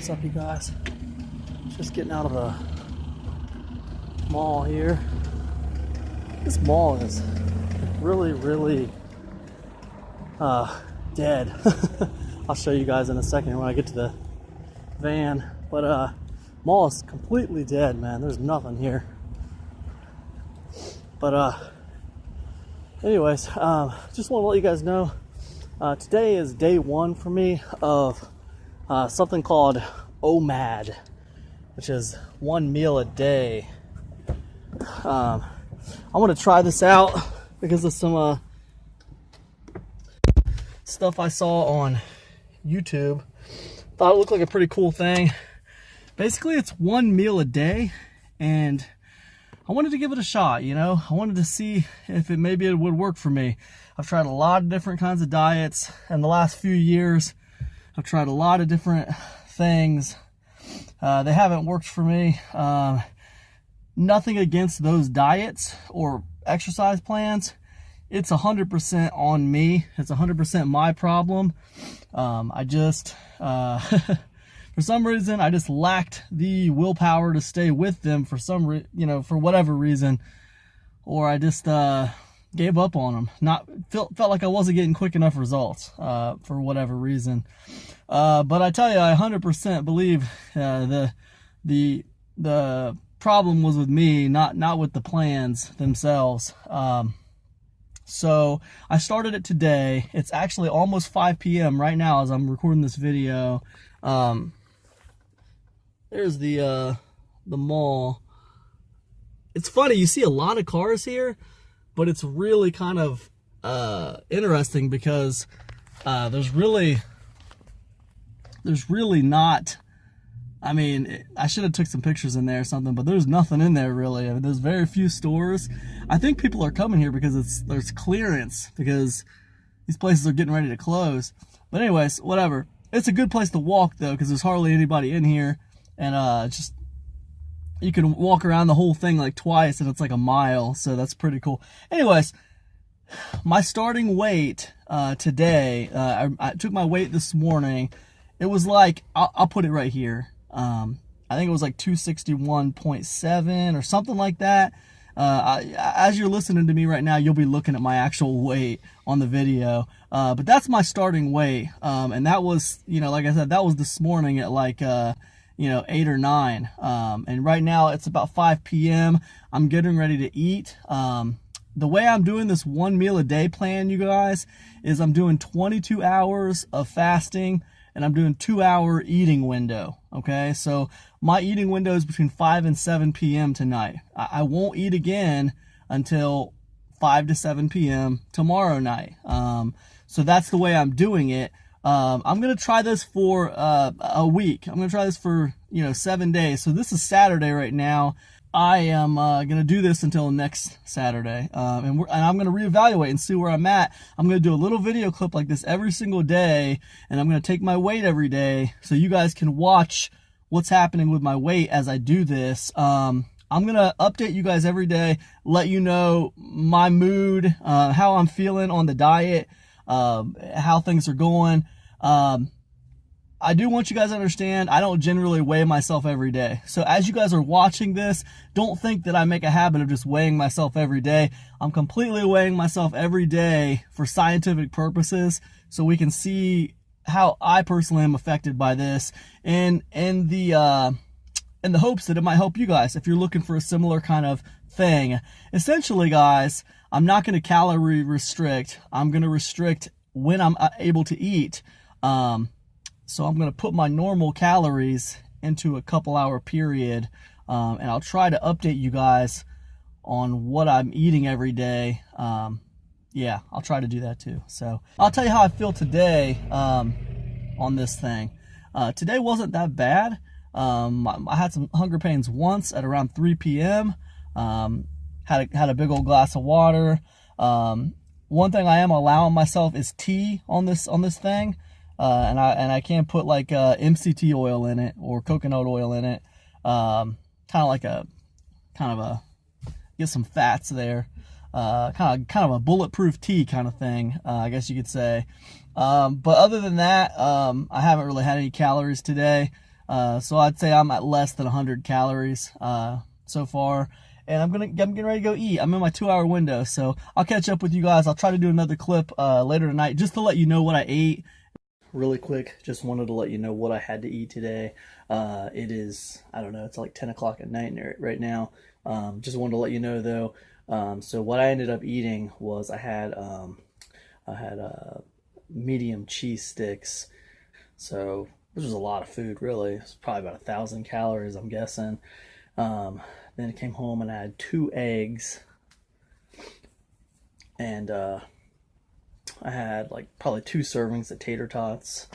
What's up, you guys? Just getting out of the mall here. This mall is really dead. I'll show you guys in a second when I get to the van. But mall is completely dead, man. There's nothing here. But anyways, just want to let you guys know today is day one for me of something called OMAD, which is 1 meal a day. I want to try this out because of some stuff I saw on YouTube. Thought it looked like a pretty cool thing. Basically, it's 1 meal a day, and I wanted to give it a shot, you know? I wanted to see if maybe it would work for me. I've tried a lot of different kinds of diets in the last few years. I've tried a lot of different things. They haven't worked for me. Nothing against those diets or exercise plans. It's 100% on me. It's 100% my problem. I just, for some reason, I just lacked the willpower to stay with them for some, for whatever reason, or I just gave up on them. Felt like I wasn't getting quick enough results for whatever reason. But I tell you, I 100% believe the problem was with me, not with the plans themselves. So I started it today. It's actually almost 5 p.m. right now as I'm recording this video. There's the mall. It's funny, you see a lot of cars here, but it's really kind of interesting because there's really not, I mean, I should have took some pictures in there or something, but there's nothing in there really. I mean, there's very few stores. I think people are coming here because there's clearance, because these places are getting ready to close. But anyways, whatever. It's a good place to walk though, because there's hardly anybody in here, and just you can walk around the whole thing like twice, and it's like a mile, so that's pretty cool. Anyways, my starting weight today, I took my weight this morning. It was like, I'll put it right here. I think it was like 261.7 or something like that. As you're listening to me right now, you'll be looking at my actual weight on the video. But that's my starting weight. And that was, like I said, that was this morning at like, 8 or 9. And right now it's about 5 p.m. I'm getting ready to eat. The way I'm doing this 1 meal a day plan, you guys, is I'm doing 22 hours of fasting, and I'm doing 2-hour eating window, okay? So my eating window is between 5 and 7 p.m. tonight. I won't eat again until 5 to 7 p.m. tomorrow night. So that's the way I'm doing it. I'm going to try this for a week. I'm going to try this for, 7 days. So this is Saturday right now. I am going to do this until next Saturday, and I'm going to reevaluate and see where I'm at. I'm going to do a little video clip like this every single day, and I'm going to take my weight every day so you guys can watch what's happening with my weight as I do this. I'm going to update you guys every day, let you know my mood, how I'm feeling on the diet, how things are going. I do want you guys to understand, I don't generally weigh myself every day. So as you guys are watching this, don't think that I make a habit of just weighing myself every day. I'm completely weighing myself every day for scientific purposes, so we can see how I personally am affected by this, and in the hopes that it might help you guys if you're looking for a similar kind of thing. Essentially, guys, I'm not going to calorie restrict. I'm going to restrict when I'm able to eat. So I'm going to put my normal calories into a couple-hour period, and I'll try to update you guys on what I'm eating every day. Yeah, I'll try to do that too. So I'll tell you how I feel today on this thing. Today wasn't that bad. I had some hunger pains once at around 3 p.m. Had a big old glass of water. One thing I am allowing myself is tea on this thing. And I can put like MCT oil in it or coconut oil in it, kind of a get some fats there, kind of a bulletproof tea kind of thing, I guess you could say. But other than that, I haven't really had any calories today. So I'd say I'm at less than 100 calories so far. And I'm getting ready to go eat. I'm in my 2-hour window, so I'll catch up with you guys. I'll try to do another clip later tonight just to let you know what I ate. Really quick, just wanted to let you know what I had to eat today. It is, I don't know, it's like 10 o'clock at night right now. Just wanted to let you know though. So what I ended up eating was I had medium cheese sticks. So this was a lot of food, really. It's probably about 1,000 calories, I'm guessing. Then I came home and I had 2 eggs, and I had like probably 2 servings of tater tots.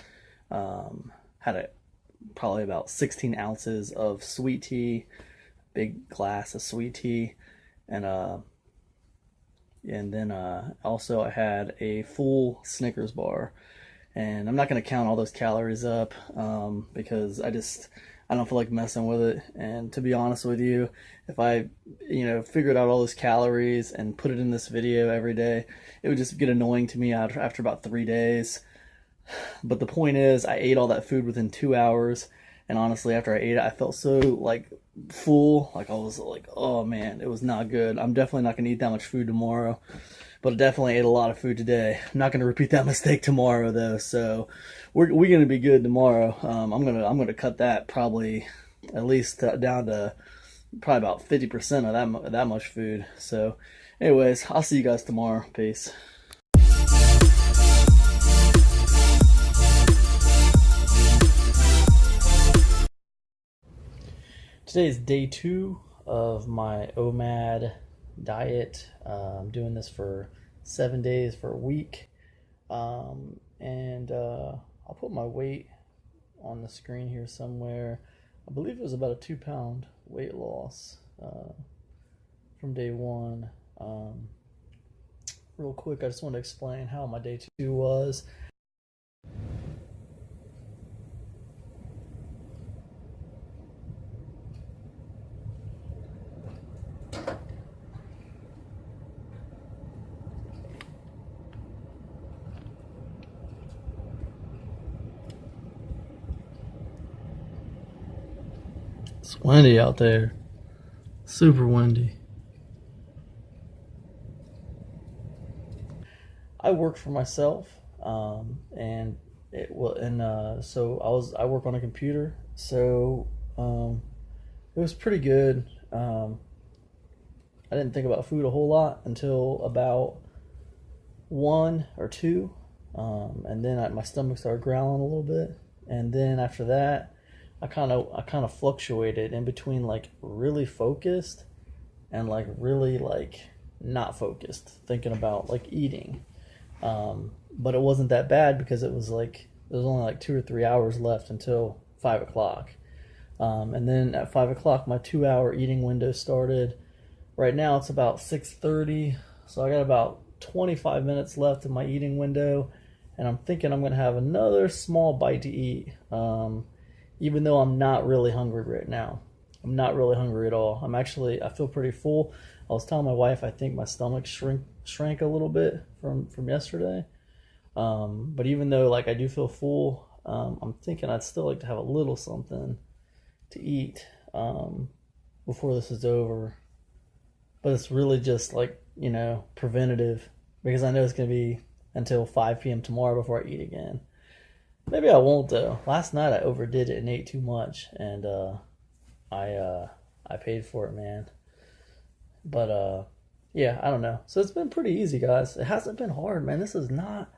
Had probably about 16 ounces of sweet tea, big glass of sweet tea, and then also I had a full Snickers bar. And I'm not going to count all those calories up because I don't feel like messing with it. And to be honest with you, if I, figured out all those calories and put it in this video every day, it would just get annoying to me after about 3 days. But the point is, I ate all that food within 2 hours. And honestly, after I ate it, I felt so like full. Like I was like, oh man, it was not good. I'm definitely not going to eat that much food tomorrow. But I definitely ate a lot of food today. I'm not going to repeat that mistake tomorrow though. So we're going to be good tomorrow. I'm gonna cut that probably at least down to probably about 50% of that much food. So anyways, I'll see you guys tomorrow. Peace. Today is day 2 of my OMAD diet. I'm doing this for 7 days for a week. And I'll put my weight on the screen here somewhere. I believe it was about a 2-pound weight loss from day 1. Real quick, I just want to explain how my day 2 was. It's windy out there. Super windy. I work for myself, and so I work on a computer. So it was pretty good. I didn't think about food a whole lot until about 1 or 2, and then my stomach started growling a little bit, and then after that, I kind of fluctuated in between like really focused and like really like not focused, thinking about like eating. But it wasn't that bad because it was only like 2 or 3 hours left until 5 o'clock. And then at 5 o'clock, my 2-hour eating window started. Right now it's about 6:30, so I got about 25 minutes left in my eating window, and I'm thinking I'm going to have another small bite to eat. Even though I'm not really hungry right now. I'm not really hungry at all. I feel pretty full. I was telling my wife I think my stomach shrank a little bit from yesterday. But even though like I do feel full, I'm thinking I'd still like to have a little something to eat before this is over. But it's really just like, preventative, because I know it's going to be until 5 p.m. tomorrow before I eat again. Maybe I won't though. Last night I overdid it and ate too much, and I paid for it, man. But yeah, I don't know. So it's been pretty easy, guys. It hasn't been hard, man. This is not,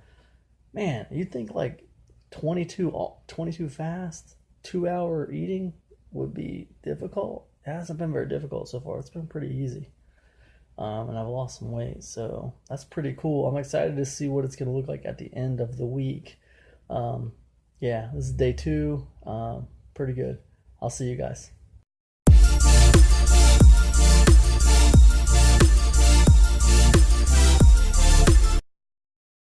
man. You think like 22 fast, 2-hour eating would be difficult? It hasn't been very difficult so far. It's been pretty easy. And I've lost some weight, so that's pretty cool. I'm excited to see what it's going to look like at the end of the week. Yeah, this is day 2. Pretty good. I'll see you guys.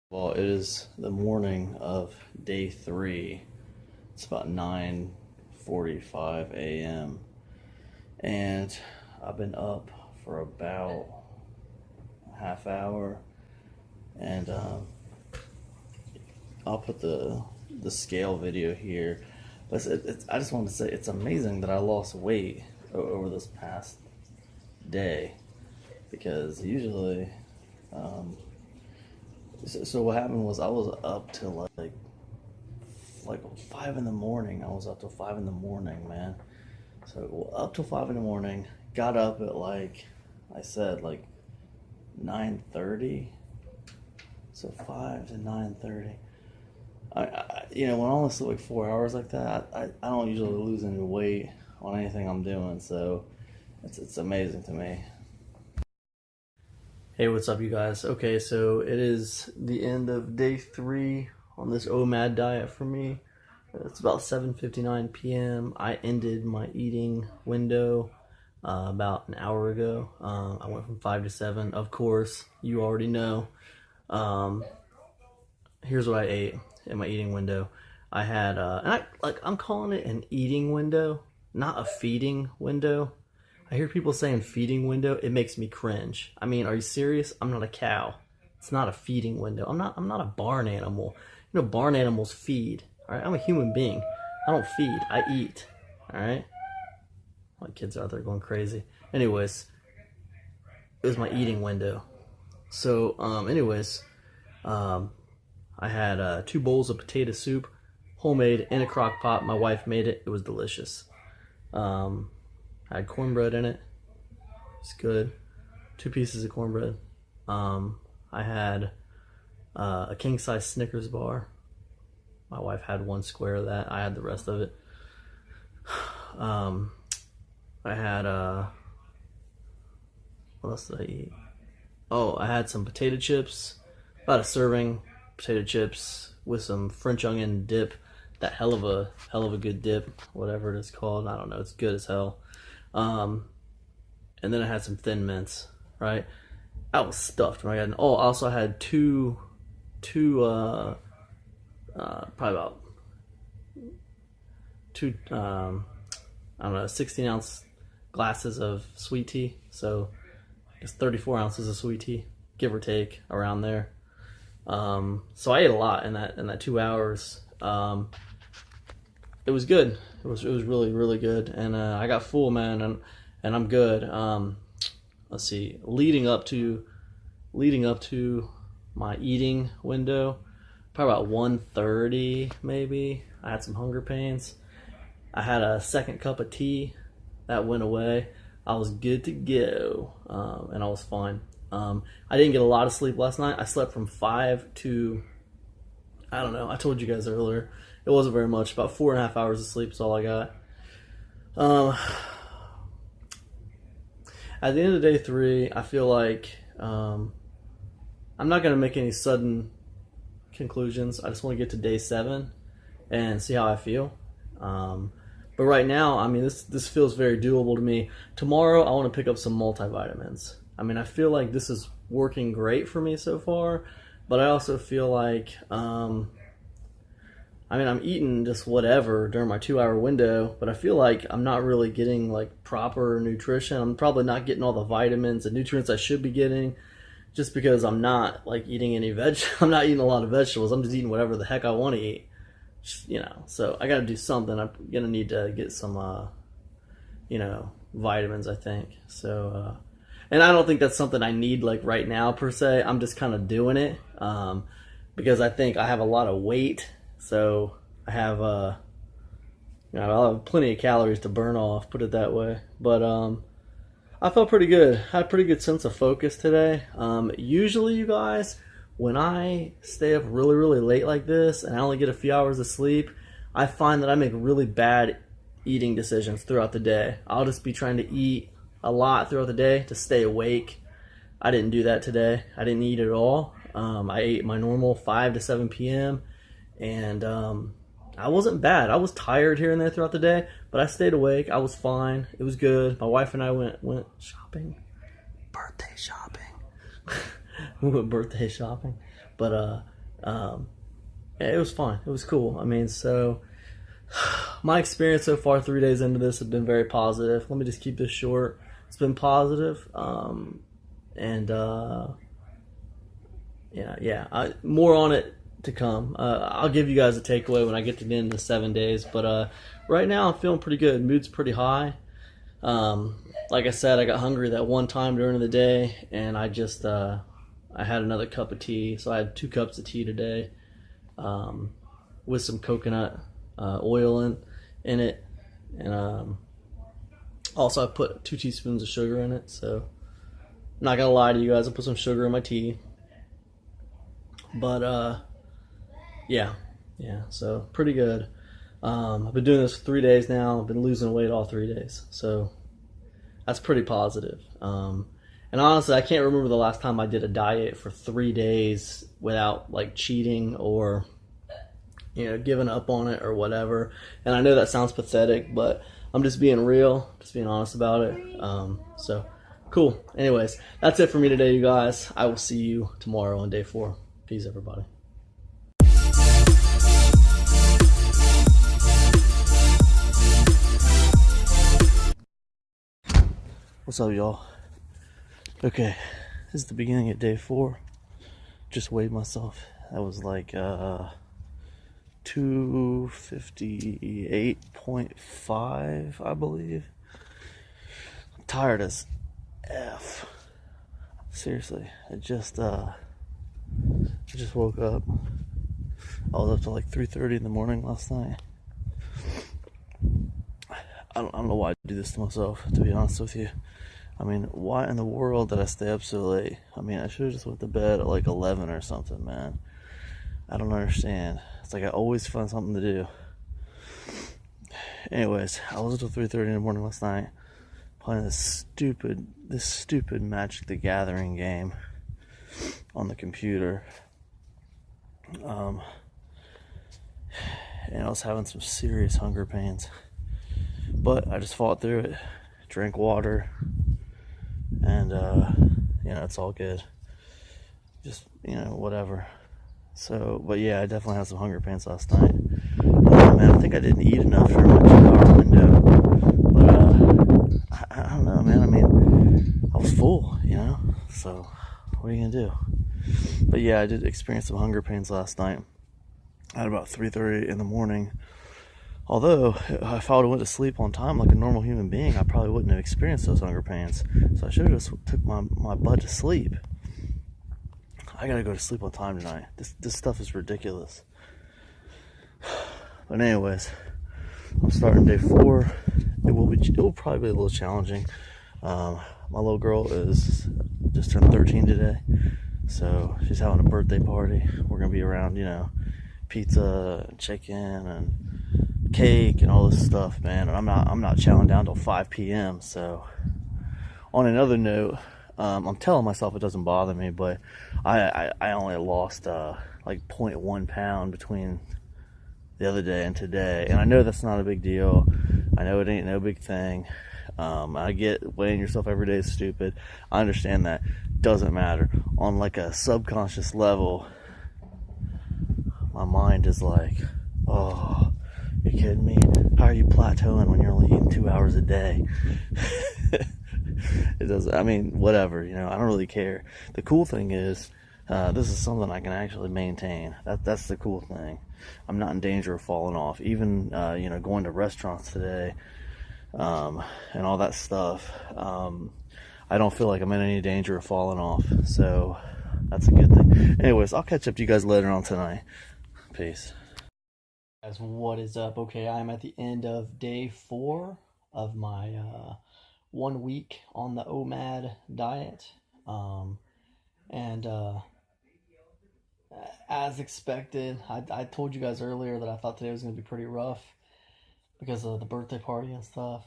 Well, it is the morning of day 3. It's about 9:45 a.m. and I've been up for about a half hour, and I'll put the scale video here. But I just wanted to say it's amazing that I lost weight over this past day, because usually, so what happened was I was up till like 5 in the morning. I was up till 5 in the morning, man. So up till 5 in the morning, got up at I said 9:30. So 5 to 9:30. When I only sleep like 4 hours like that, I don't usually lose any weight on anything I'm doing. So it's amazing to me. Hey, what's up, you guys? Okay, so it is the end of day 3 on this OMAD diet for me. It's about 7:59 p.m. I ended my eating window about an hour ago. I went from 5 to 7. Of course, you already know. Here's what I ate in my eating window. I had, I'm calling it an eating window, not a feeding window. I hear people saying feeding window. It makes me cringe. I mean, are you serious? I'm not a cow. It's not a feeding window. I'm not a barn animal. You know, barn animals feed. All right, I'm a human being. I don't feed. I eat. All right. My kids are out there going crazy. Anyways, it was my eating window. So, I had 2 bowls of potato soup, homemade, in a crock pot. My wife made it. It was delicious. I had cornbread in it. It's good. 2 pieces of cornbread. I had a king-size Snickers bar. My wife had 1 square of that. I had the rest of it. I had, what else did I eat? Oh, I had some potato chips. About a serving potato chips with some French onion dip. That hell of a good dip, whatever it is called. I don't know. It's good as hell. And then I had some Thin Mints, right? I was stuffed. Right? And I also had two probably about 2 I don't know, 16-ounce glasses of sweet tea. So it's 34 ounces of sweet tea, give or take, around there. So I ate a lot in that 2 hours. It was good. It was really, really good. And I got full, man, and I'm good. Let's see. Leading up to my eating window, probably about 1:30 maybe, I had some hunger pains. I had a second cup of tea. That went away. I was good to go, and I was fine. I didn't get a lot of sleep last night. I slept from 5 to, I don't know, I told you guys earlier, it wasn't very much. About 4.5 hours of sleep is all I got. At the end of day 3, I feel like I'm not going to make any sudden conclusions. I just want to get to day 7 and see how I feel. But right now, I mean, this feels very doable to me. Tomorrow, I want to pick up some multivitamins. I mean, I feel like this is working great for me so far, but I also feel like, I'm eating just whatever during my 2-hour window, but I feel like I'm not really getting proper nutrition. I'm probably not getting all the vitamins and nutrients I should be getting, just because I'm not eating any I'm not eating a lot of vegetables. I'm just eating whatever the heck I want to eat. So I got to do something. I'm gonna need to get some, vitamins, I think. So, and I don't think that's something I need right now per se. I'm just kind of doing it because I think I have a lot of weight. So I have, I'll have plenty of calories to burn off. Put it that way. But I felt pretty good. I had a pretty good sense of focus today. Usually, you guys, when I stay up really, really late like this and I only get a few hours of sleep, I find that I make really bad eating decisions throughout the day. I'll just be trying to eat a lot throughout the day to stay awake. I didn't do that today. I didn't eat at all. I ate my normal 5 to 7 p.m. and I wasn't bad. I was tired here and there throughout the day, but I stayed awake. I was fine. It was good. My wife and I went shopping. Birthday shopping. We went birthday shopping, but yeah, it was fun. It was cool. I mean, so my experience so far 3 days into this has been very positive. Let me just keep this short. It's been positive. Yeah, more on it to come. I'll give you guys a takeaway when I get to the end of the 7 days. But right now I'm feeling pretty good. Mood's pretty high. Like I said, I got hungry that one time during the day, and I just I had another cup of tea. So I had 2 cups of tea today, with some coconut oil in it, and also I put 2 teaspoons of sugar in it. So I'm not gonna lie to you guys, I put some sugar in my tea. But yeah, so pretty good. I've been doing this for 3 days now. I've been losing weight all 3 days, so that's pretty positive. And honestly, I can't remember the last time I did a diet for 3 days without like cheating or giving up on it or whatever. And I know that sounds pathetic, but I'm just being real, just being honest about it. So cool. Anyways, that's it for me today, you guys. I will see you tomorrow on day 4. Peace, everybody. What's up, y'all? Okay, this is the beginning of day 4. Just weighed myself. That was like 258.5, I believe. I'm tired as F. Seriously, I just woke up. I was up till like 3:30 in the morning last night. I don't know why I do this to myself, to be honest with you. I mean, why in the world did I stay up so late? I mean, I should have just went to bed at like 11 or something, man. I don't understand. It's like I always find something to do. Anyways, I was up till 3:30 in the morning last night playing this stupid Magic the Gathering game on the computer. And I was having some serious hunger pains. But I just fought through it, drank water, and it's all good. Just whatever. So, but yeah, I definitely had some hunger pains last night. Man, I think I didn't eat enough during my 2-hour window. But I don't know, man. I mean, I was full, So what are you gonna do? But yeah, I did experience some hunger pains last night at about 3:30 in the morning. Although, if I would have went to sleep on time like a normal human being, I probably wouldn't have experienced those hunger pains. So I should have just took my butt to sleep. I gotta go to sleep on time tonight. This stuff is ridiculous. But anyways, I'm starting day 4. It will probably be a little challenging. My little girl is just turned 13 today, so she's having a birthday party. We're gonna be around, pizza and chicken and cake and all this stuff, man. And I'm not chowing down till 5 p.m. So on another note, I'm telling myself it doesn't bother me, but I only lost like 0.1 pound between the other day and today, and I know that's not a big deal. I know it ain't no big thing. I get weighing yourself every day is stupid. I understand that. Doesn't matter. On like a subconscious level, my mind is like, oh, you're kidding me? How are you plateauing when you're only eating 2 hours a day? It doesn't, I mean, whatever, I don't really care. The cool thing is, this is something I can actually maintain. That's the cool thing. I'm not in danger of falling off. Even, going to restaurants today, and all that stuff, I don't feel like I'm in any danger of falling off. So that's a good thing. Anyways, I'll catch up to you guys later on tonight. Peace. Guys, what is up? Okay, I'm at the end of day 4 of my 1 week on the OMAD diet. And as expected, I told you guys earlier that I thought today was going to be pretty rough because of the birthday party and stuff.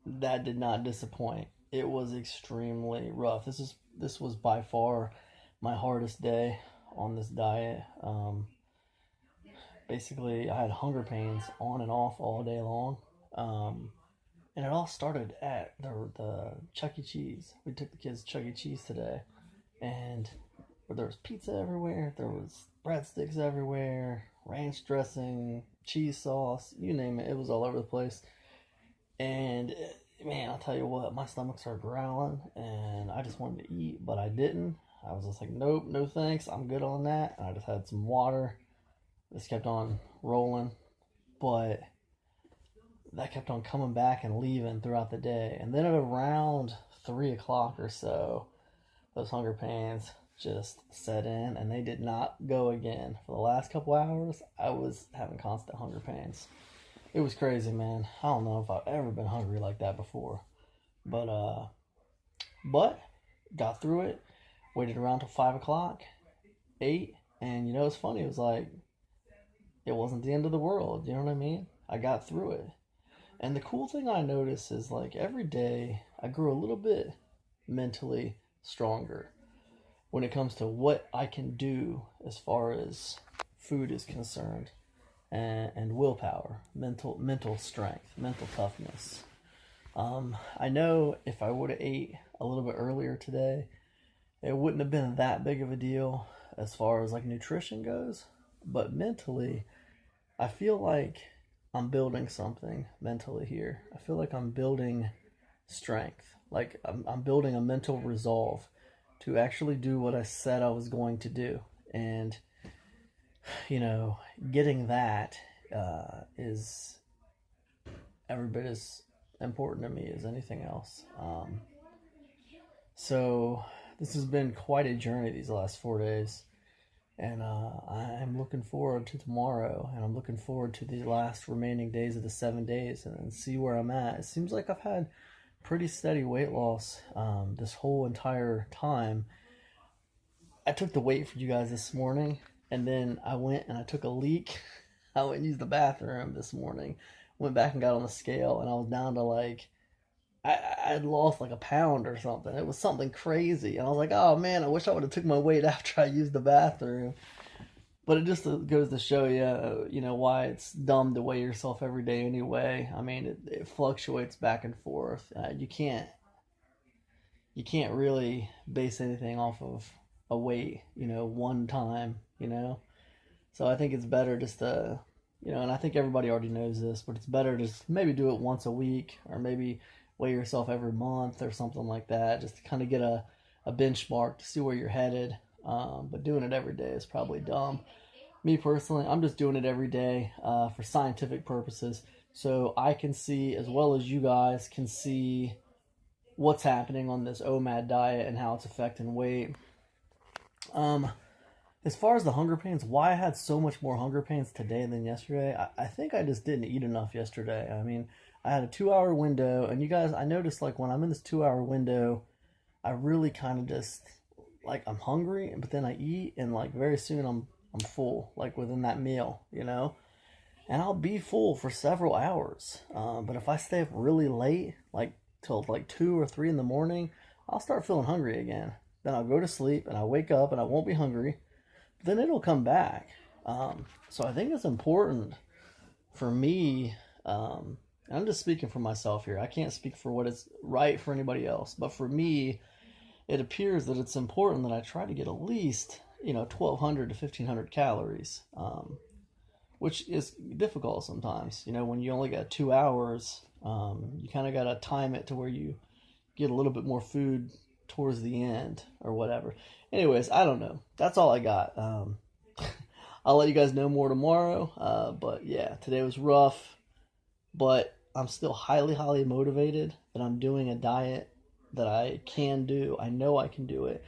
That did not disappoint. It was extremely rough. This was by far my hardest day on this diet. Basically, I had hunger pains on and off all day long. And it all started at the Chuck E. Cheese. We took the kids to Chuck E. Cheese today, and there was pizza everywhere, there was breadsticks everywhere, ranch dressing, cheese sauce, you name it, it was all over the place. And man, I'll tell you what, my stomach started growling, and I just wanted to eat, but I didn't. I was just like, nope, no thanks, I'm good on that. And I just had some water. Just kept on rolling. But that kept on coming back and leaving throughout the day. And then at around 3 o'clock or so, those hunger pains just set in, and they did not go again. For the last couple hours, I was having constant hunger pains. It was crazy, man. I don't know if I've ever been hungry like that before. But got through it, waited around till 5 o'clock, ate, and it's funny, it was like, it wasn't the end of the world, you know what I mean? I got through it. And the cool thing I noticed is, like, every day I grew a little bit mentally stronger when it comes to what I can do as far as food is concerned, and willpower, mental strength, mental toughness. I know if I would have ate a little bit earlier today, it wouldn't have been that big of a deal as far as like nutrition goes, but mentally, I feel like I'm building something mentally here. I feel like I'm building strength. Like I'm building a mental resolve to actually do what I said I was going to do. And, getting that is every bit as important to me as anything else. So this has been quite a journey these last 4 days. And I'm looking forward to tomorrow, and I'm looking forward to the last remaining days of the 7 days and see where I'm at. It seems like I've had pretty steady weight loss this whole entire time. I took the weight for you guys this morning, and then I went and I took a leak. I went and used the bathroom this morning, went back and got on the scale, and I was down to like, I'd lost like a pound or something. It was something crazy. And I was like, oh man, I wish I would have took my weight after I used the bathroom. But it just goes to show you, why it's dumb to weigh yourself every day anyway. I mean, it fluctuates back and forth. You can't really base anything off of a weight, one time, So I think it's better just to, and I think everybody already knows this, but it's better to just maybe do it once a week, or maybe weigh yourself every month or something like that, just to kind of get a benchmark to see where you're headed. But doing it every day is probably dumb. Me personally, I'm just doing it every day for scientific purposes, so I can see, as well as you guys can see, what's happening on this OMAD diet and how it's affecting weight. As far as the hunger pains, why I had so much more hunger pains today than yesterday, I think I just didn't eat enough yesterday. I mean, I had a 2-hour window, and you guys, I noticed like when I'm in this 2-hour window, I really kind of just, like, I'm hungry, but then I eat, and like very soon I'm full, like within that meal, and I'll be full for several hours. But if I stay up really late, like till like 2 or 3 in the morning, I'll start feeling hungry again. Then I'll go to sleep, and I wake up, and I won't be hungry, but then it'll come back. So I think it's important for me, I'm just speaking for myself here. I can't speak for what is right for anybody else. But for me, it appears that it's important that I try to get at least, 1,200 to 1,500 calories, which is difficult sometimes. When you only got 2 hours, you kind of got to time it to where you get a little bit more food towards the end or whatever. Anyways, I don't know. That's all I got. I'll let you guys know more tomorrow. But yeah, today was rough. But I'm still highly, highly motivated that I'm doing a diet that I can do. I know I can do it.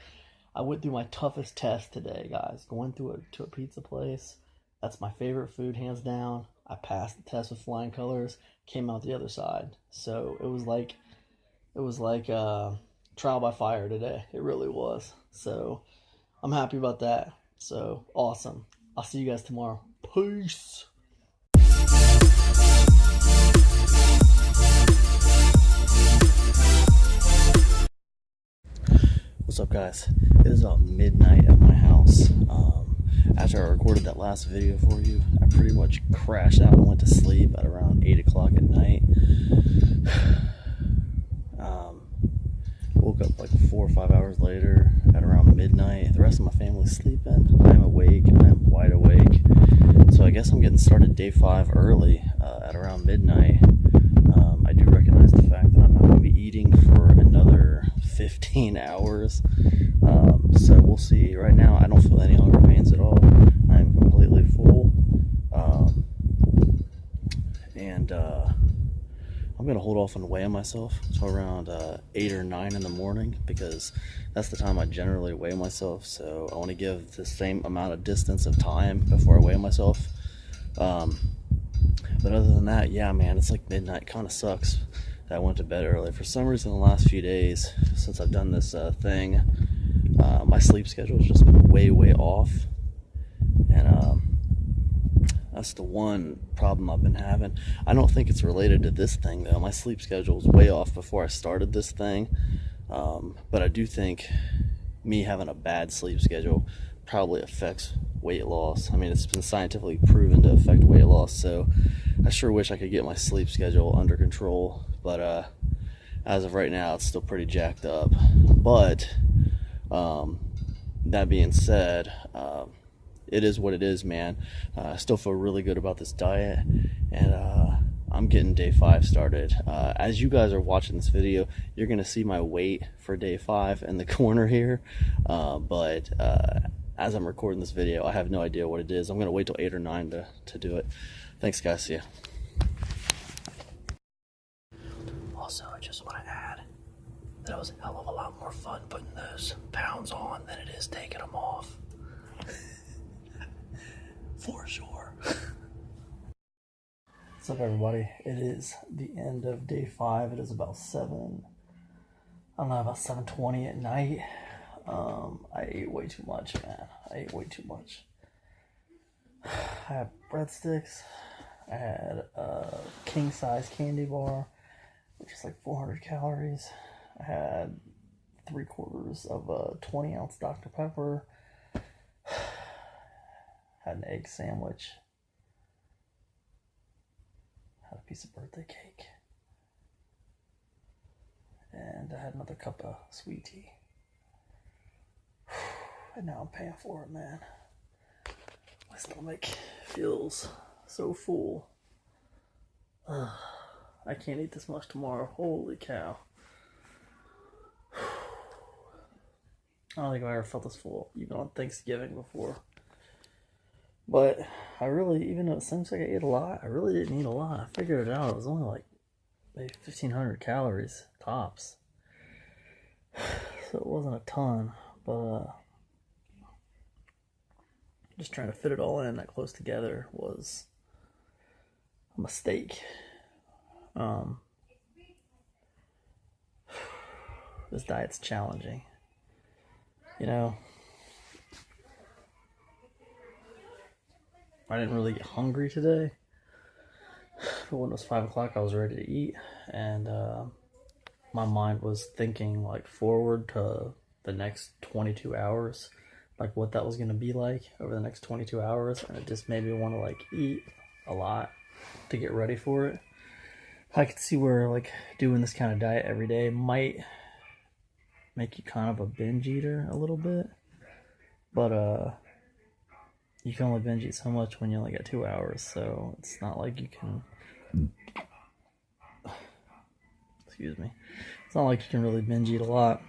I went through my toughest test today, guys. Going to a pizza place. That's my favorite food, hands down. I passed the test with flying colors. Came out the other side. So it was like trial by fire today. It really was. So I'm happy about that. So awesome. I'll see you guys tomorrow. Peace. What's up, guys? It is about midnight at my house. After I recorded that last video for you, I pretty much crashed out and went to sleep at around 8 o'clock at night. Woke up like 4 or 5 hours later at around midnight. The rest of my family's sleeping. I'm awake. I'm wide awake. So I guess I'm getting started day 5 early at around midnight. I do recognize the fact that I'm not going to be eating for another 15 hours. So we'll see. Right now, I don't feel any hunger pains at all. I'm completely full. And I'm going to hold off on weighing myself until around 8 or 9 in the morning, because that's the time I generally weigh myself. So I want to give the same amount of distance of time before I weigh myself. But other than that, yeah, man, it's like midnight. Kind of sucks that I went to bed early. For some reason, the last few days since I've done this thing, my sleep schedule has just been way off. And that's the one problem I've been having. I don't think it's related to this thing, though. My sleep schedule was way off before I started this thing. But I do think me having a bad sleep schedule probably affects weight loss. I mean, it's been scientifically proven to affect weight loss, so I sure wish I could get my sleep schedule under control. But as of right now, it's still pretty jacked up. But that being said, it is what it is, man. I still feel really good about this diet, and I'm getting day 5 started. As you guys are watching this video, you're gonna see my weight for day 5 in the corner here, but as I'm recording this video, I have no idea what it is. I'm gonna wait till 8 or 9 to do it. Thanks, guys. See ya. Also, I just want to add that it was a hell of a lot more fun putting those pounds on than it is taking them off. For sure. What's up, everybody? It is the end of day 5. It is about 7:20 at night. I ate way too much, man. I ate way too much. I had breadsticks. I had a king-size candy bar, which is like 400 calories. I had 3/4 of a 20-ounce Dr. Pepper. Had an egg sandwich. Had a piece of birthday cake. And I had another cup of sweet tea. And now I'm paying for it, man. My stomach feels so full. I can't eat this much tomorrow. Holy cow. I don't think I ever felt this full, even on Thanksgiving before. But I really, even though it seems like I ate a lot, I really didn't eat a lot. I figured it out. It was only like maybe 1,500 calories tops. So it wasn't a ton, but just trying to fit it all in that close together was a mistake. This diet's challenging. You know, I didn't really get hungry today. But when it was 5 o'clock, I was ready to eat, and my mind was thinking like forward to the next 22 hours, like what that was going to be like over the next 22 hours, and it just made me want to like eat a lot to get ready for it. I could see where like doing this kind of diet every day might make you kind of a binge eater a little bit, but you can only binge eat so much when you only got 2 hours, so it's not like you can, excuse me, it's not like you can really binge eat a lot.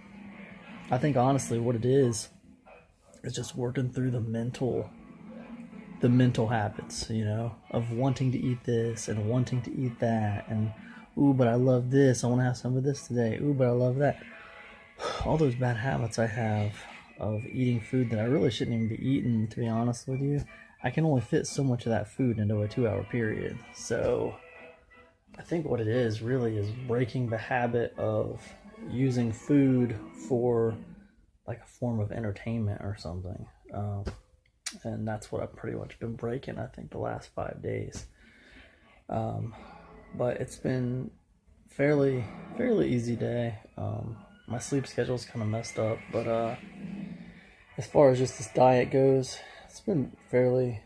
I think honestly what it is just working through the mental habits, you know, of wanting to eat this and wanting to eat that, and ooh, but I love this, I want to have some of this today, ooh, but I love that. All those bad habits I have of eating food that I really shouldn't even be eating, to be honest with you. I can only fit so much of that food into a 2-hour period. So I think what it is really is breaking the habit of using food for like a form of entertainment or something. And that's what I've pretty much been breaking, I think, the last 5 days. But it's been fairly easy day. My sleep schedule's kind of messed up, but as far as just this diet goes, it's been fairly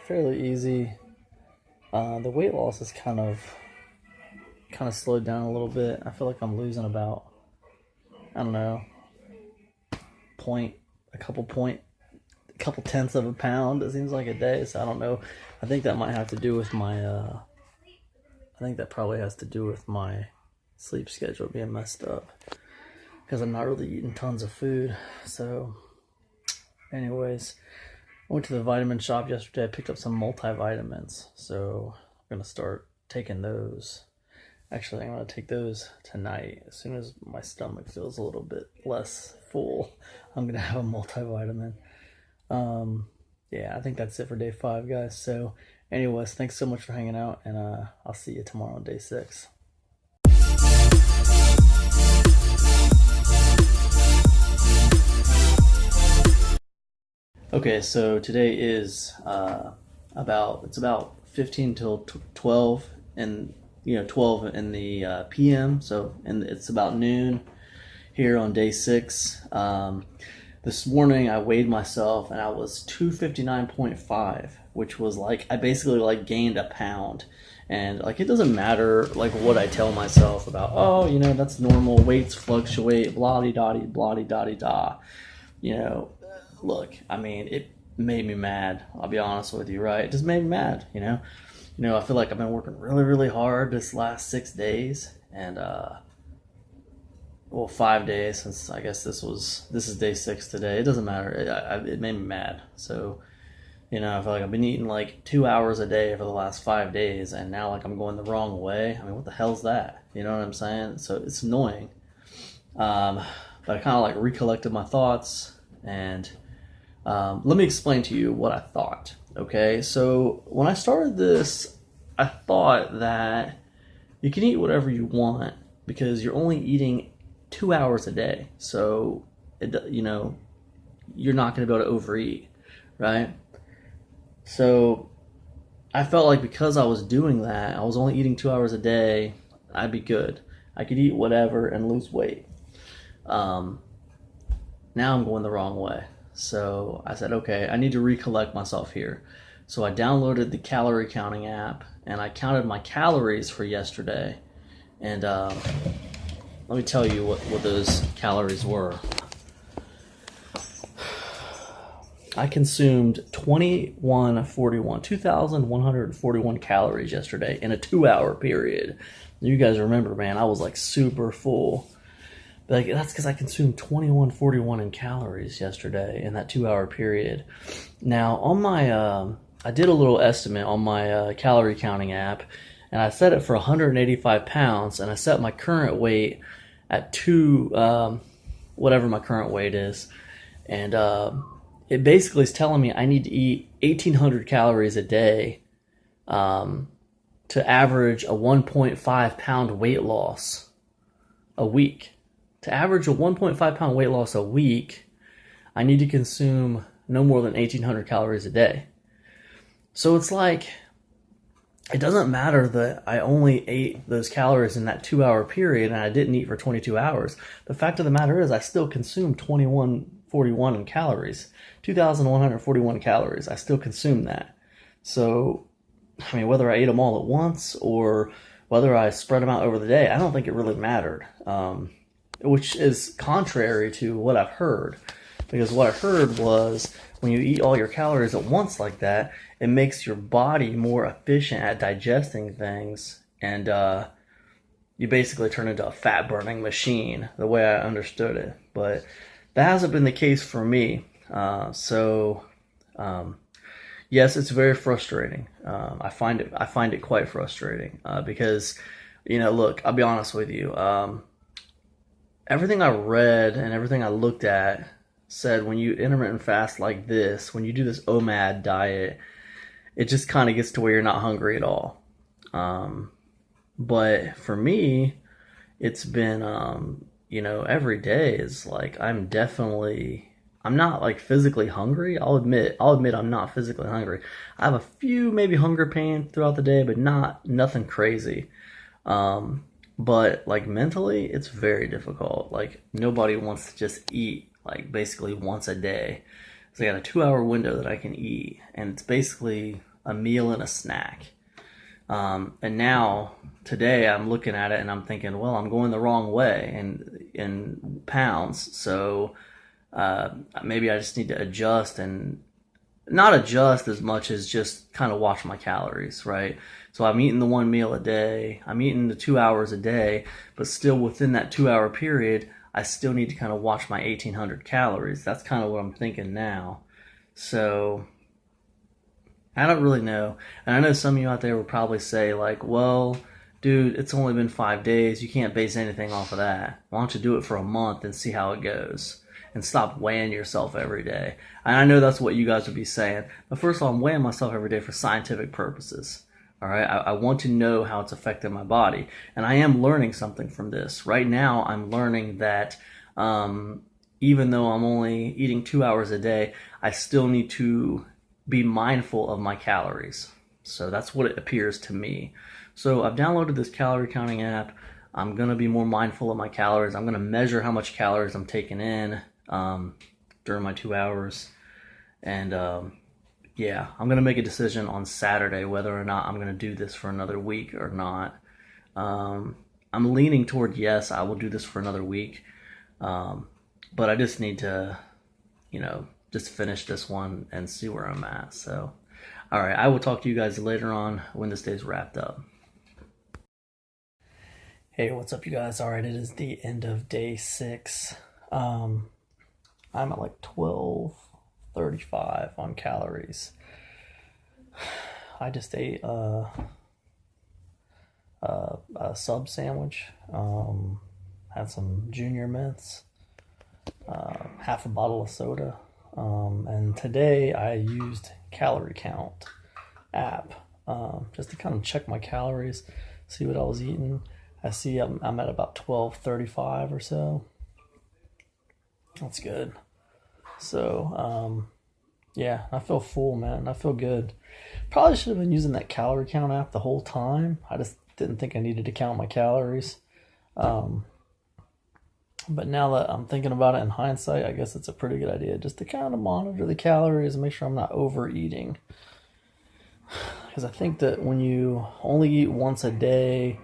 easy. The weight loss is kind of slowed down a little bit. I feel like I'm losing about, I don't know, a couple tenths of a pound, it seems like, a day. So I don't know. I think that might have to do with my I think that probably has to do with my sleep schedule being messed up. because I'm not really eating tons of food. So anyways, I went to the vitamin shop yesterday. I picked up some multivitamins, so I'm gonna start taking those. Actually, I'm gonna take those tonight. As soon as my stomach feels a little bit less full, I'm gonna have a multivitamin. Yeah, I think that's it for day 5, guys. So anyways, thanks so much for hanging out, and I'll see you tomorrow on day 6. Okay, so today is about 15 till 12, and 12 in the p.m. So, and it's about noon here on day 6. This morning I weighed myself and I was 259.5, which was like I basically like gained a pound. And like it doesn't matter like what I tell myself about, oh, that's normal, weights fluctuate, blah de da blah de da da. Look, I mean, it made me mad. I'll be honest with you, right? It just made me mad, I feel like I've been working really, really hard this last 6 days, and 5 days, since I guess this is day 6 today. It doesn't matter. It made me mad. So, I feel like I've been eating like 2 hours a day for the last 5 days, and now like I'm going the wrong way. I mean, what the hell's that? You know what I'm saying? So it's annoying. But I kind of like recollected my thoughts, and let me explain to you what I thought. Okay, so when I started this, I thought that you can eat whatever you want because you're only eating 2 hours a day. So, you're not going to be able to overeat, right? So I felt like because I was doing that, I was only eating 2 hours a day, I'd be good. I could eat whatever and lose weight. Now I'm going the wrong way. So I said, okay, I need to recollect myself here. So I downloaded the calorie counting app and I counted my calories for yesterday. And let me tell you what those calories were. I consumed 2,141 calories yesterday in a 2-hour period. You guys remember, man, I was like super full. Like, that's because I consumed 2141 in calories yesterday in that 2-hour period. Now, on my, I did a little estimate on my calorie counting app, and I set it for 185 pounds, and I set my current weight at whatever my current weight is. And it basically is telling me I need to eat 1,800 calories a day to average a 1.5 pound weight loss a week. To average a 1.5 pound weight loss a week, I need to consume no more than 1,800 calories a day. So it's like, it doesn't matter that I only ate those calories in that 2-hour period and I didn't eat for 22 hours. The fact of the matter is I still consumed 2,141 in calories, 2,141 calories. I still consumed that. So, I mean, whether I ate them all at once or whether I spread them out over the day, I don't think it really mattered. Which is contrary to what I've heard. Because what I heard was when you eat all your calories at once like that, it makes your body more efficient at digesting things, and you basically turn into a fat-burning machine, the way I understood it. But that hasn't been the case for me. Yes, it's very frustrating. I find it quite frustrating because, look, I'll be honest with you. Everything I read and everything I looked at said when you intermittent fast like this, when you do this OMAD diet, it just kind of gets to where you're not hungry at all. But for me, it's been, every day is like I'm not like physically hungry. I'll admit I'm not physically hungry. I have a few maybe hunger pains throughout the day, but nothing crazy. But like mentally, it's very difficult. Like nobody wants to just eat like basically once a day. So I got a 2-hour window that I can eat, and it's basically a meal and a snack. And now today I'm looking at it and I'm thinking, well, I'm going the wrong way in pounds. So maybe I just need to adjust, and not adjust as much as just kind of watch my calories, right? So I'm eating the 1 meal a day, I'm eating the 2 hours a day, but still within that 2-hour period, I still need to kind of watch my 1800 calories. That's kind of what I'm thinking now. So I don't really know. And I know some of you out there will probably say, like, well, dude, it's only been 5 days. You can't base anything off of that. Why don't you do it for a month and see how it goes? And stop weighing yourself every day. And I know that's what you guys would be saying. But first of all, I'm weighing myself every day for scientific purposes. All right, I want to know how it's affecting my body. And I am learning something from this. Right now, I'm learning that even though I'm only eating 2 hours a day, I still need to be mindful of my calories. So that's what it appears to me. So I've downloaded this calorie counting app. I'm going to be more mindful of my calories. I'm going to measure how much calories I'm taking in during my 2 hours. And yeah, I'm going to make a decision on Saturday whether or not I'm going to do this for another week or not. I'm leaning toward yes, I will do this for another week. But I just need to, just finish this one and see where I'm at. So, all right, I will talk to you guys later on when this day's wrapped up. Hey, what's up, you guys? All right, it is the end of day 6. I'm at like 1235 on calories. I just ate a sub sandwich, had some junior mints, half a bottle of soda, and today I used Calorie Count app just to kind of check my calories, see what I was eating. I see I'm at about 1235 or so. That's good. So, yeah, I feel full, man. I feel good. Probably should have been using that Calorie Count app the whole time. I just didn't think I needed to count my calories. But now that I'm thinking about it in hindsight, I guess it's a pretty good idea just to kind of monitor the calories and make sure I'm not overeating. Because I think that when you only eat once a day,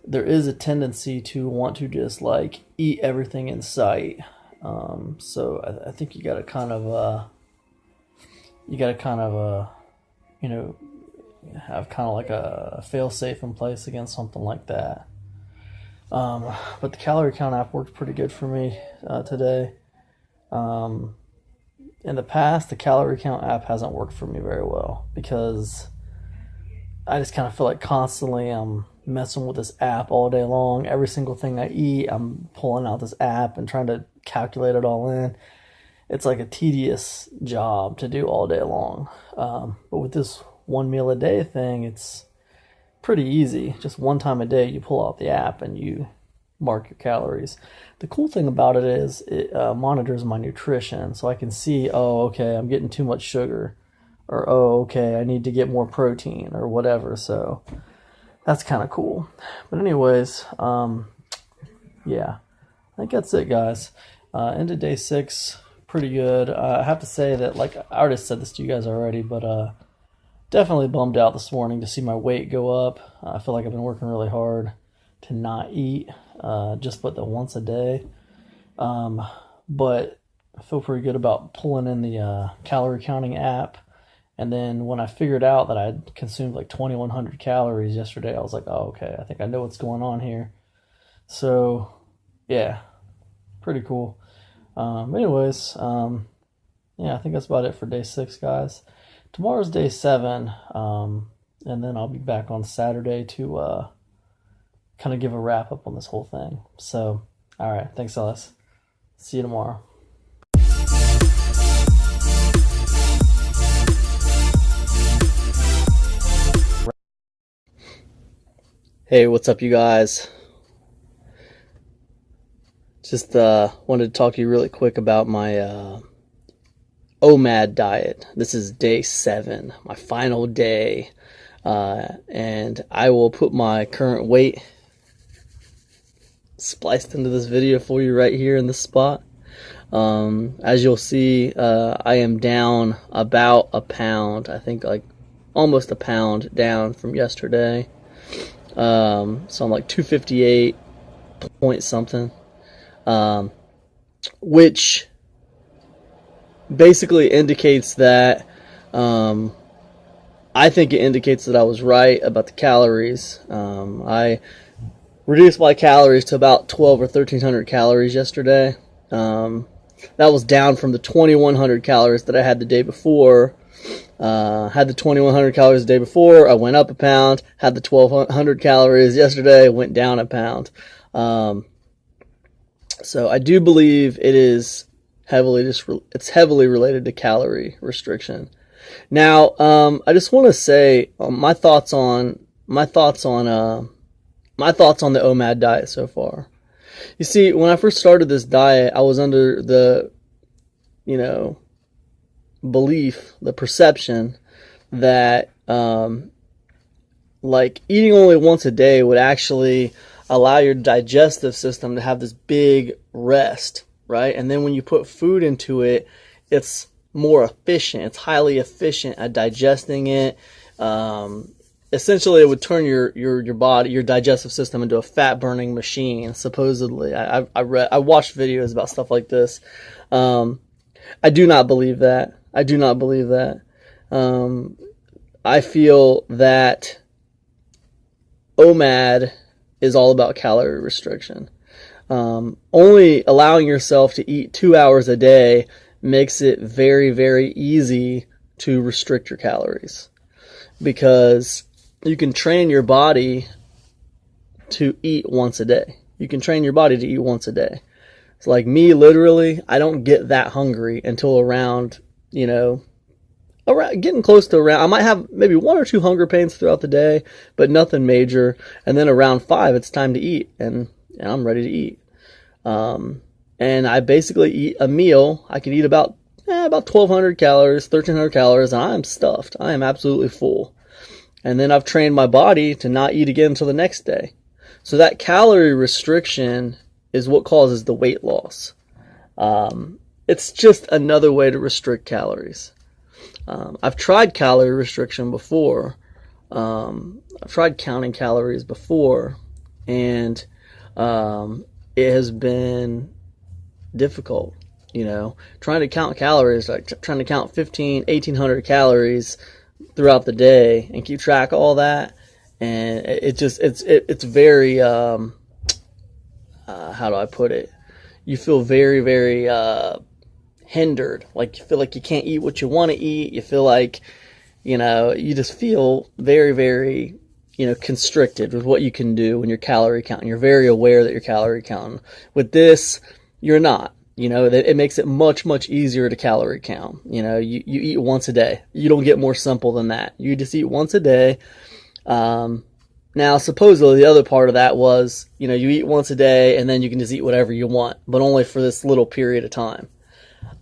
there is a tendency to want to just like eat everything in sight. So I think you gotta kind of have kind of like a fail safe in place against something like that. But the Calorie Count app worked pretty good for me today. In the past, the Calorie Count app hasn't worked for me very well because I just kind of feel like constantly I'm messing with this app all day long. Every single thing I eat, I'm pulling out this app and trying to calculate it all in. It's like a tedious job to do all day long. But with this one meal a day thing, it's pretty easy. Just one time a day, you pull out the app and you mark your calories. The cool thing about it is it monitors my nutrition, so I can see, oh, okay, I'm getting too much sugar, or oh, okay, I need to get more protein, or whatever. So that's kind of cool. But anyways, yeah, I think that's it, guys. End of day 6, pretty good. I have to say that, like, I already said this to you guys already, but definitely bummed out this morning to see my weight go up. I feel like I've been working really hard to not eat, just but the once a day. But I feel pretty good about pulling in the calorie counting app. And then when I figured out that I'd consumed like 2,100 calories yesterday, I was like, oh, okay, I think I know what's going on here. So, yeah, pretty cool. Anyways, yeah, I think that's about it for day 6, guys. Tomorrow's day 7, and then I'll be back on Saturday to kind of give a wrap up on this whole thing. So, all right, thanks, Ellis. See you tomorrow. Hey, what's up, you guys? Just wanted to talk to you really quick about my OMAD diet. This is day 7, my final day, and I will put my current weight spliced into this video for you right here in this spot. As you'll see, I am down about a pound. I think like almost a pound down from yesterday. So I'm like 258 point something, which basically indicates that I think it indicates that I was right about the calories. I reduced my calories to about 12 or 1300 calories yesterday. That was down from the 2100 calories that I had the day before. Had the 2100 calories the day before, I went up a pound. Had the 1200 calories yesterday, went down a pound. So I do believe it is it's heavily related to calorie restriction. Now, I just want to say my thoughts on the OMAD diet so far. You see, when I first started this diet, I was under the, belief, the perception that like eating only once a day would actually allow your digestive system to have this big rest, right? And then when you put food into it, it's more efficient. It's highly efficient at digesting it. Essentially, it would turn your body, your digestive system into a fat burning machine. Supposedly, I watched videos about stuff like this. I do not believe that. I feel that OMAD is all about calorie restriction. Only allowing yourself to eat 2 hours a day makes it very, very easy to restrict your calories, because you can train your body to eat once a day. It's like me, literally, I don't get that hungry until around, getting close to around, I might have maybe 1 or 2 hunger pains throughout the day, but nothing major. And then around 5, it's time to eat, and I'm ready to eat. And I basically eat a meal. I can eat about 1,200 calories, 1,300 calories, and I'm stuffed. I am absolutely full. And then I've trained my body to not eat again until the next day. So that calorie restriction is what causes the weight loss. It's just another way to restrict calories. I've tried calorie restriction before. I've tried counting calories before, and it has been difficult. Trying to count calories, like trying to count 1,800 calories throughout the day and keep track of all that, and it's very how do I put it? You feel very, very hindered. Like you feel like you can't eat what you want to eat. You feel like you just feel very, very constricted with what you can do when you're calorie counting. You're very aware that you're calorie counting. With this, you're not. It makes it much, much easier to calorie count. You eat once a day. You don't get more simple than that. You just eat once a day. Now, supposedly the other part of that was, you eat once a day and then you can just eat whatever you want, but only for this little period of time.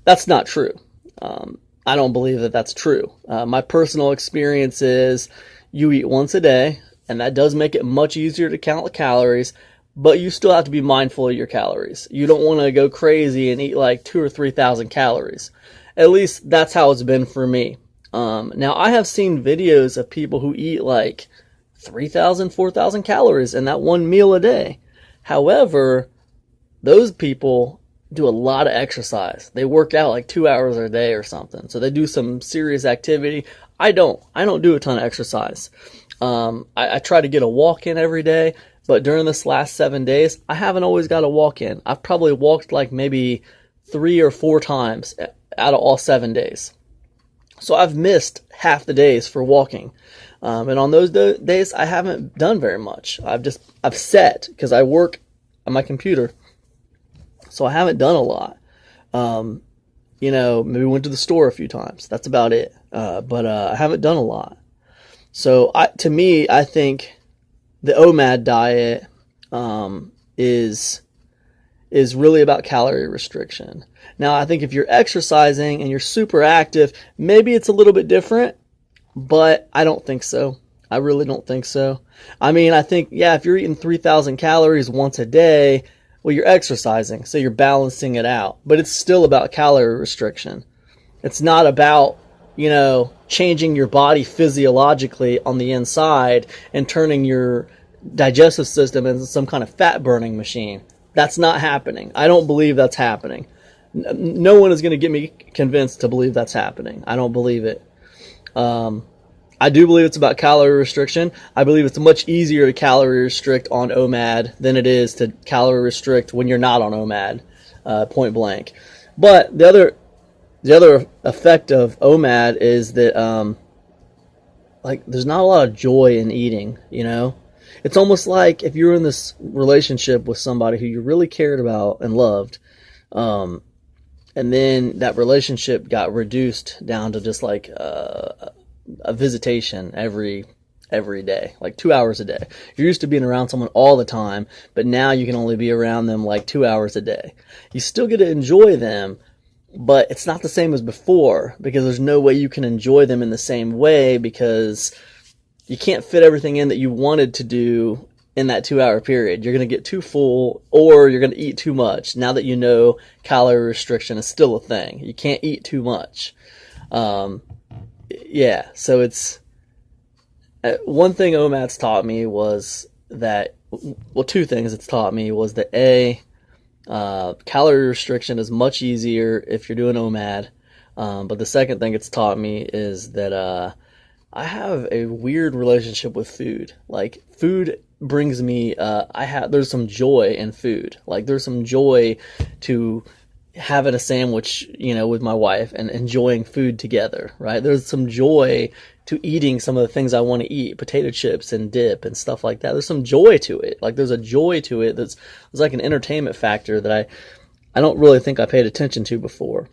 That's not true. I don't believe that that's true. My personal experience is you eat once a day, and that does make it much easier to count the calories, but you still have to be mindful of your calories. You don't want to go crazy and eat like 2,000 or 3,000 calories. At least that's how it's been for me. Now, I have seen videos of people who eat like 3,000, 4,000 calories in that one meal a day. However, those people do a lot of exercise. They work out like 2 hours a day or something. So they do some serious activity. I don't do a ton of exercise. I try to get a walk in every day, but during this last 7 days, I haven't always got a walk in. I've probably walked like maybe 3 or 4 times out of all 7 days. So I've missed half the days for walking. And on those days, I haven't done very much. I've sat because I work on my computer. So I haven't done a lot. Maybe went to the store a few times. That's about it. But I haven't done a lot. So to me, I think the OMAD diet is really about calorie restriction. Now, I think if you're exercising and you're super active, maybe it's a little bit different, but I don't think so. I really don't think so. I mean, I think, if you're eating 3,000 calories once a day, well, you're exercising, so you're balancing it out. But it's still about calorie restriction. It's not about, changing your body physiologically on the inside and turning your digestive system into some kind of fat burning machine. That's not happening. I don't believe that's happening. No one is going to get me convinced to believe that's happening. I don't believe it. I do believe it's about calorie restriction. I believe it's much easier to calorie restrict on OMAD than it is to calorie restrict when you're not on OMAD, point blank. But the other effect of OMAD is that like there's not a lot of joy in eating, you know? It's almost like if you're in this relationship with somebody who you really cared about and loved, and then that relationship got reduced down to just like a visitation every day, like 2 hours a day. You're used to being around someone all the time, but now you can only be around them like 2 hours a day. You still get to enjoy them, but it's not the same as before because there's no way you can enjoy them in the same way because you can't fit everything in that you wanted to do in that 2 hour period. You're going to get too full or you're going to eat too much. Now that you know calorie restriction is still a thing, you can't eat too much. Yeah, so it's one thing OMAD's taught me was that, well, two things it's taught me was that calorie restriction is much easier if you're doing OMAD. But the second thing it's taught me is that I have a weird relationship with food. Like food brings me, there's some joy in food. Like there's some joy to having a sandwich, you know, with my wife and enjoying food together, right? There's some joy to eating some of the things I want to eat, potato chips and dip and stuff like that. There's some joy to it. Like there's a joy to it that's like an entertainment factor that I don't really think I paid attention to before.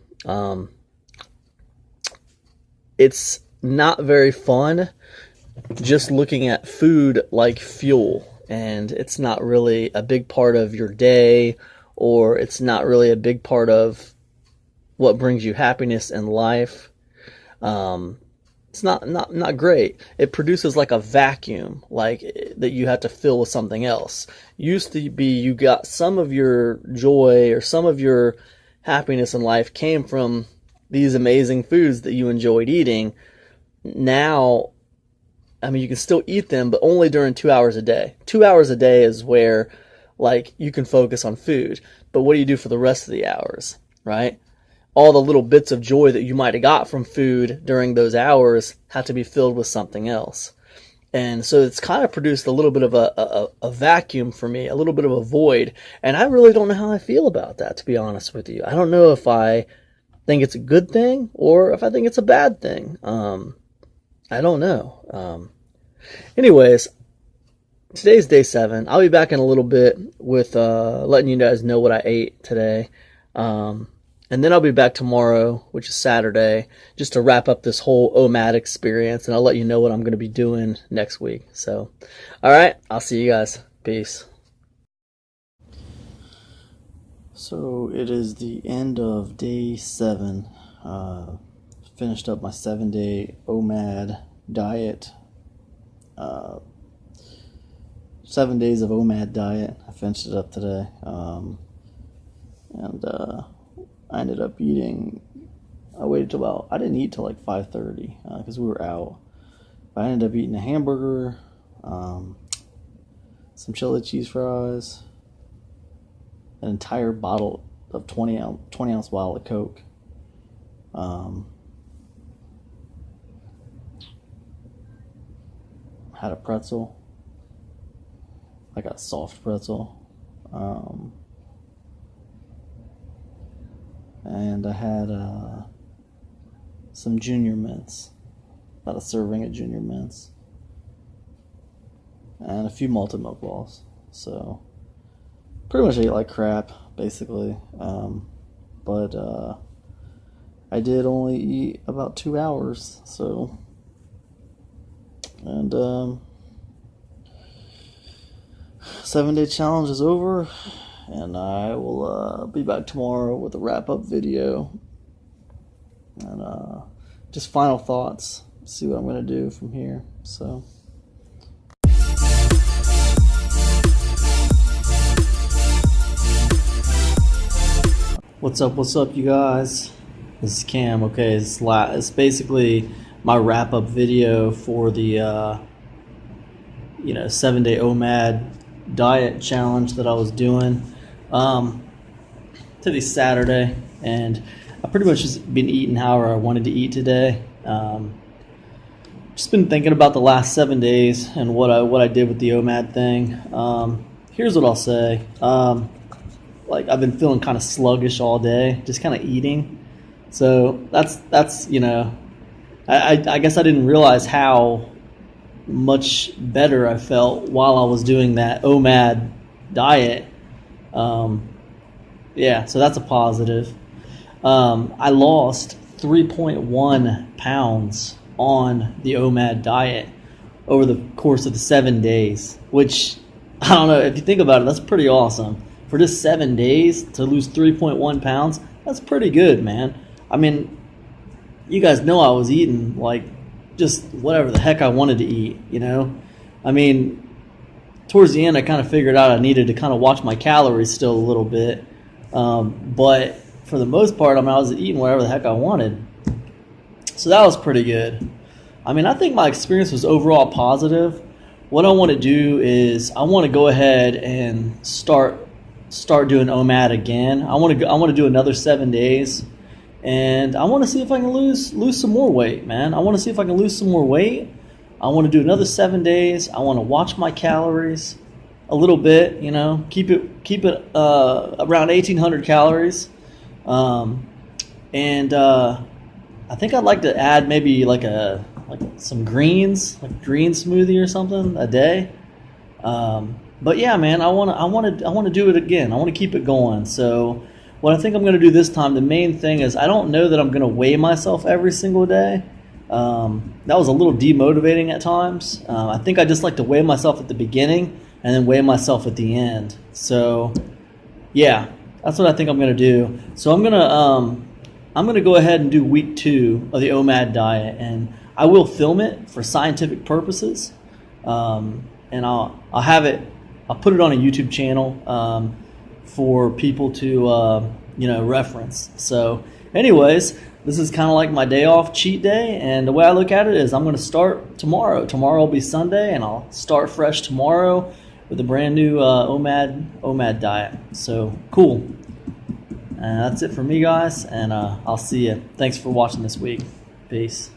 It's not very fun just looking at food like fuel, and it's not really a big part of your day, or it's not really a big part of what brings you happiness in life. It's not great. It produces like a vacuum, like that you have to fill with something else. Used to be you got some of your joy or some of your happiness in life came from these amazing foods that you enjoyed eating. Now, I mean, you can still eat them, but only during 2 hours a day. 2 hours a day is where like you can focus on food. But what do you do for the rest of the hours, right? All the little bits of joy that you might have got from food during those hours have to be filled with something else. And so it's kind of produced a little bit of a vacuum for me, a little bit of a void. And I really don't know how I feel about that, to be honest with you. I don't know if I think it's a good thing or if I think it's a bad thing. I don't know. Anyways, today's day 7. I'll be back in a little bit with letting you guys know what I ate today. And then I'll be back tomorrow, which is Saturday, just to wrap up this whole OMAD experience. And I'll let you know what I'm going to be doing next week. So, all right, I'll see you guys. Peace. So it is the end of day 7. Finished up my 7-day OMAD diet. 7 days of OMAD diet. I finished it up today. I ended up eating, I waited till about, I didn't eat till like 5:30 because we were out. But I ended up eating a hamburger, some chili cheese fries, an entire bottle of 20 ounce bottle of Coke. Had a pretzel, like a soft pretzel. And I had some Junior Mints, about a serving of Junior Mints, and a few malted milk balls. So pretty much ate like crap, basically. But I did only eat about 2 hours, so, and 7-day challenge is over. And I will be back tomorrow with a wrap-up video. And just final thoughts. See what I'm going to do from here. So. What's up, you guys? This is Cam. Okay, it's basically my wrap-up video for the 7-day OMAD diet challenge that I was doing. Today's Saturday, and I pretty much just been eating however I wanted to eat today. just been thinking about the last 7 days and what I did with the OMAD thing. Here's what I'll say. Like, I've been feeling kind of sluggish all day, just kind of eating. So that's you know, I guess I didn't realize how much better I felt while I was doing that OMAD diet. Yeah, so that's a positive. I lost 3.1 pounds on the OMAD diet over the course of the 7 days, which, I don't know, if you think about it, that's pretty awesome. For just 7 days to lose 3.1 pounds, that's pretty good, man. I mean, you guys know I was eating like just whatever the heck I wanted to eat, you know? I mean, towards the end, I kind of figured out I needed to kind of watch my calories still a little bit. But for the most part, I mean, I was eating whatever the heck I wanted. So that was pretty good. I mean, I think my experience was overall positive. What I want to do is I want to go ahead and start doing OMAD again. I want to do another 7 days, and I want to see if I can lose some more weight, man. I want to see if I can lose some more weight. I want to do another 7 days. I want to watch my calories a little bit, you know, keep it around 1,800 calories, and I think I'd like to add maybe like some greens, like green smoothie or something a day. But yeah, man, I want to do it again. I want to keep it going. So what I think I'm going to do this time, the main thing is I don't know that I'm going to weigh myself every single day. That was a little demotivating at times. I think I just like to weigh myself at the beginning and then weigh myself at the end. So yeah, that's what I think I'm going to do. So I'm going to go ahead and do week 2 of the OMAD diet, and I will film it for scientific purposes. And I'll put it on a YouTube channel for people to reference. So anyways, this is kind of like my day off cheat day, and the way I look at it is I'm going to start tomorrow. Tomorrow will be Sunday, and I'll start fresh tomorrow with a brand new OMAD diet. So cool. And that's it for me, guys, and I'll see you. Thanks for watching this week. Peace.